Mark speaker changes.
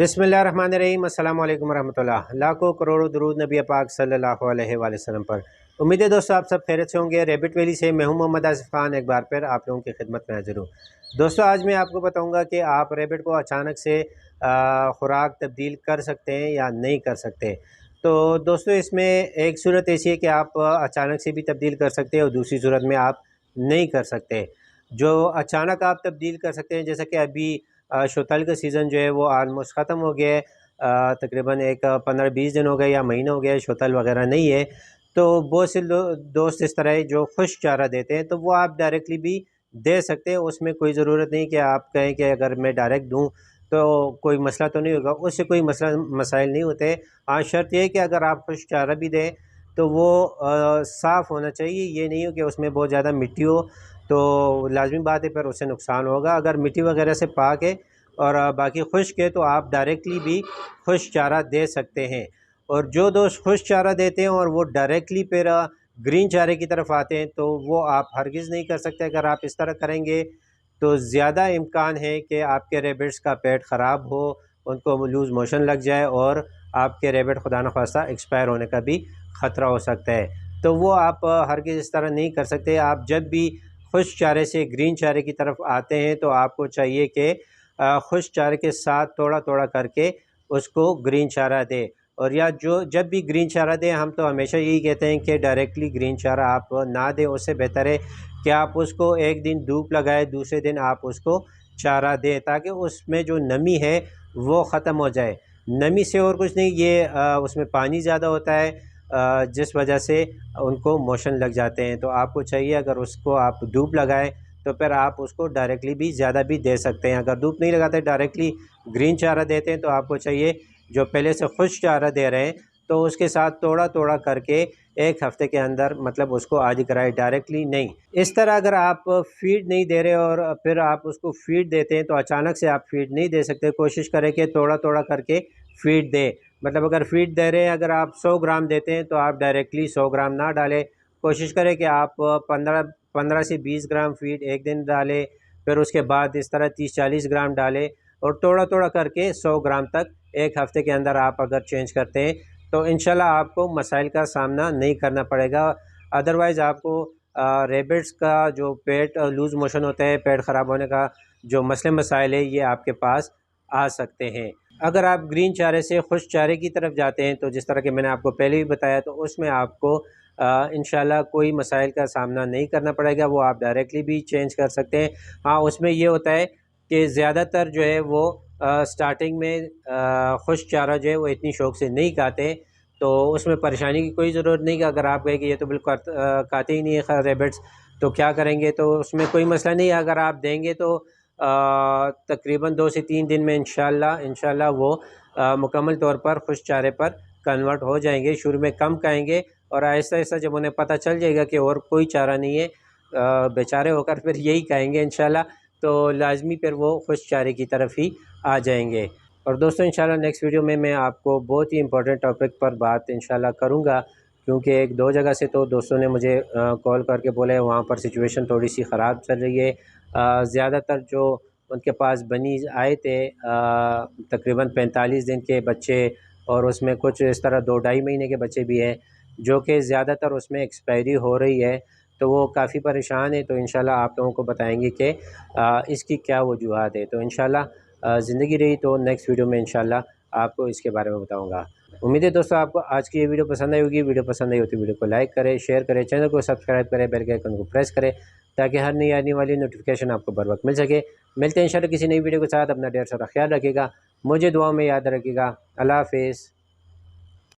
Speaker 1: بسم اللہ الرحمن الرحیم۔ السلام علیکم ورحمۃ اللہ۔ لاکھوں کروڑوں درود نبی پاک صلی اللہ علیہ وآلہ وسلم پر۔ امید ہے دوستو آپ سب خیریت سے ہوں گے۔ ریبٹ ویلی سے میں ہوں محمد آصف خان، ایک بار پھر آپ لوگوں کی خدمت میں حاضر ہوں۔ دوستو آج میں آپ کو بتاؤں گا کہ آپ ریبٹ کو اچانک سے خوراک تبدیل کر سکتے ہیں یا نہیں کر سکتے۔ تو دوستو اس میں ایک صورت ایسی ہے کہ آپ اچانک سے بھی تبدیل کر سکتے ہیں اور دوسری صورت میں آپ نہیں کر سکتے۔ جو اچانک آپ تبدیل کر سکتے ہیں، جیسا کہ ابھی شوتل کا سیزن جو ہے وہ آلموسٹ ختم ہو گیا ہے، تقریباً ایک 15-20 دن ہو گئے یا مہینہ ہو گیا ہے، شوتل وغیرہ نہیں ہے۔ تو بہت سے دوست اس طرح ہے جو خشک چارہ دیتے ہیں، تو وہ آپ ڈائریکٹلی بھی دے سکتے ہیں۔ اس میں کوئی ضرورت نہیں کہ آپ کہیں کہ اگر میں ڈائریکٹ دوں تو کوئی مسئلہ تو نہیں ہوگا، اس سے کوئی مسائل نہیں ہوتے۔ ہاں شرط یہ ہے کہ اگر آپ خشک چارہ بھی دیں تو وہ صاف ہونا چاہیے، یہ نہیں ہو کہ اس میں بہت زیادہ مٹی ہو، تو لازمی بات ہے پھر اس سے نقصان ہوگا۔ اگر مٹی وغیرہ سے پاک ہے اور باقی خشک ہے تو آپ ڈائریکٹلی بھی خشک چارہ دے سکتے ہیں۔ اور جو دوست خشک چارہ دیتے ہیں اور وہ ڈائریکٹلی پھر گرین چارے کی طرف آتے ہیں تو وہ آپ ہرگز نہیں کر سکتے۔ اگر آپ اس طرح کریں گے تو زیادہ امکان ہے کہ آپ کے ریبٹس کا پیٹ خراب ہو، ان کو لوز موشن لگ جائے اور آپ کے ریبٹ خدا نخواستہ ایکسپائر ہونے کا بھی خطرہ ہو سکتا ہے۔ تو وہ آپ ہرگز اس طرح نہیں کر سکتے۔ آپ جب بھی خشک چارے سے گرین چارے کی طرف آتے ہیں تو آپ کو چاہیے کہ خشک چارے کے ساتھ توڑا توڑا کر کے اس کو گرین چارہ دے، اور یا جب بھی گرین چارہ دیں ہم تو ہمیشہ یہی کہتے ہیں کہ ڈائریکٹلی گرین چارہ آپ نہ دیں۔ اس سے بہتر ہے کہ آپ اس کو ایک دن دھوپ لگائے، دوسرے دن آپ اس کو چارہ دیں تاکہ اس میں جو نمی ہے وہ ختم ہو جائے۔ نمی سے اور کچھ نہیں، یہ اس میں پانی زیادہ ہوتا ہے جس وجہ سے ان کو موشن لگ جاتے ہیں۔ تو آپ کو چاہیے اگر اس کو آپ دھوپ لگائیں تو پھر آپ اس کو ڈائریکٹلی بھی زیادہ بھی دے سکتے ہیں۔ اگر دھوپ نہیں لگاتے ڈائریکٹلی گرین چارہ دیتے ہیں تو آپ کو چاہیے جو پہلے سے خشک چارہ دے رہے ہیں تو اس کے ساتھ توڑا توڑا کر کے ایک ہفتے کے اندر مطلب اس کو عادی کرائے، ڈائریکٹلی نہیں۔ اس طرح اگر آپ فیڈ نہیں دے رہے اور پھر آپ اس کو فیڈ دیتے ہیں تو اچانک سے آپ فیڈ نہیں دے سکتے۔ کوشش کریں کہ توڑا توڑا کر کے فیڈ دیں۔ مطلب اگر فیڈ دے رہے ہیں، اگر آپ 100 گرام دیتے ہیں تو آپ ڈائریکٹلی 100 گرام نہ ڈالیں۔ کوشش کریں کہ آپ 15 سے 20 گرام فیڈ ایک دن ڈالیں، پھر اس کے بعد اس طرح 30-40 گرام ڈالیں، اور توڑا توڑا کر کے 100 گرام تک ایک ہفتے کے اندر آپ اگر چینج کرتے ہیں تو انشاءاللہ آپ کو مسائل کا سامنا نہیں کرنا پڑے گا۔ ادروائز آپ کو ریبٹس کا جو پیٹ لوز موشن ہوتا ہے، پیٹ خراب ہونے کا جو مسائل ہے، یہ آپ کے پاس آ سکتے ہیں۔ اگر آپ گرین چارے سے خشک چارے کی طرف جاتے ہیں تو جس طرح کہ میں نے آپ کو پہلے بھی بتایا، تو اس میں آپ کو انشاءاللہ کوئی مسائل کا سامنا نہیں کرنا پڑے گا، وہ آپ ڈائریکٹلی بھی چینج کر سکتے ہیں۔ ہاں اس میں یہ ہوتا ہے کہ زیادہ تر جو ہے وہ سٹارٹنگ میں خشک چارہ جو ہے وہ اتنی شوق سے نہیں کھاتے، تو اس میں پریشانی کی کوئی ضرورت نہیں کہ اگر آپ کہیں کہ یہ تو بالکل کھاتے ہی نہیں ہے ریبٹس تو کیا کریں گے، تو اس میں کوئی مسئلہ نہیں ہے۔ اگر آپ دیں گے تو تقریباً 2 سے 3 دن میں انشاءاللہ وہ مکمل طور پر خشک چارے پر کنورٹ ہو جائیں گے۔ شروع میں کم کھائیں گے اور آہستہ آہستہ جب انہیں پتہ چل جائے گا کہ اور کوئی چارہ نہیں ہے، بیچارے ہو کر پھر یہی کھائیں گے انشاءاللہ، تو لازمی پھر وہ خشک چارے کی طرف ہی آ جائیں گے۔ اور دوستو انشاءاللہ نیکسٹ ویڈیو میں آپ کو بہت ہی امپورٹنٹ ٹاپک پر بات انشاءاللہ کروں گا، کیونکہ 1-2 جگہ سے تو دوستوں نے مجھے کال کر کے بولے وہاں پر سچویشن تھوڑی سی خراب چل رہی ہے۔ زیادہ تر جو ان کے پاس بنیز آئے تھے تقریباً 45 دن کے بچے، اور اس میں کچھ اس طرح 2-2.5 مہینے کے بچے بھی ہیں جو کہ زیادہ تر اس میں ایکسپائری ہو رہی ہے، تو وہ کافی پریشان ہیں۔ تو انشاءاللہ آپ لوگوں کو بتائیں گے کہ اس کی کیا وجوہات ہے۔ تو انشاءاللہ زندگی رہی تو نیکسٹ ویڈیو میں انشاءاللہ آپ کو اس کے بارے میں بتاؤں گا۔ امید ہے دوستو آپ کو آج کی یہ ویڈیو پسند آئی ہوگی۔ ویڈیو پسند آئی ہو تو ویڈیو کو لائک کریں، شیئر کریں، چینل کو سبسکرائب کریں، بیل کے آئیکن کو پریس کریں تاکہ ہر نئی آنے والی نوٹیفیکیشن آپ کو بر وقت مل سکے۔ ملتے ہیں انشاءاللہ کسی نئی ویڈیو کے ساتھ۔ اپنا ڈھیر سارا خیال رکھیے گا، مجھے دعاؤں میں یاد رکھیے گا۔ اللہ حافظ۔